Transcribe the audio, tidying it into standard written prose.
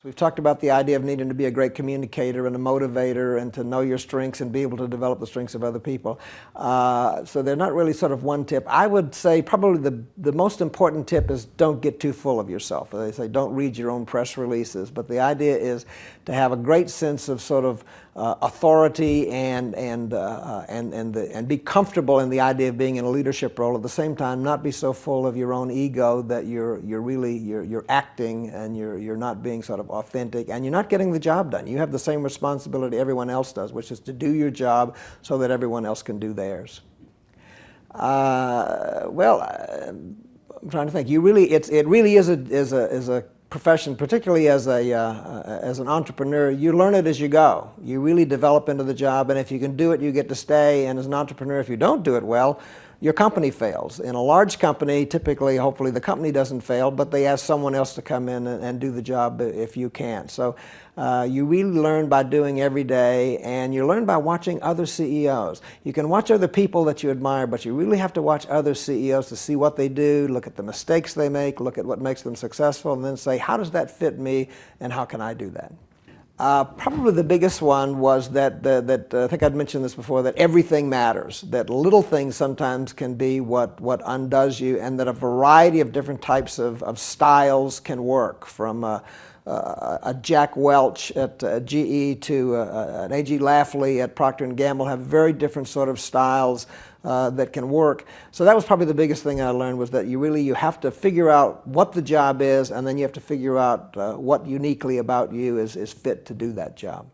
We've talked about the idea of needing to be a great communicator and a motivator and to know your strengths and be able to develop the strengths of other people. So they're not really sort of one tip. I would say probably the most important tip is don't get too full of yourself. They say don't read your own press releases, but the idea is to have a great sense of sort of authority and be comfortable in the idea of being in a leadership role. At the same time, not be so full of your own ego that you're acting and you're not being sort of authentic and you're not getting the job done. You have the same responsibility everyone else does, which is to do your job so that everyone else can do theirs. I'm trying to think. It really is a profession, particularly as an entrepreneur. You learn it as you go. You really develop into the job, and if you can do it, you get to stay. And as an entrepreneur, if you don't do it well, your company fails. In a large company, typically, hopefully the company doesn't fail, but they ask someone else to come in and do the job if you can't. So you really learn by doing every day, and you learn by watching other CEOs. You can watch other people that you admire, but you really have to watch other CEOs to see what they do, look at the mistakes they make, look at what makes them successful, and then say, how does that fit me, and how can I do that? Probably the biggest one was that I think I'd mentioned this before, that everything matters, that little things sometimes can be what undoes you, and that a variety of different types of styles can work, from a Jack Welch at GE to an A.G. Lafley at Procter & Gamble have very different sort of styles that can work. So that was probably the biggest thing I learned, was that you have to figure out what the job is, and then you have to figure out what uniquely about you is fit to do that job.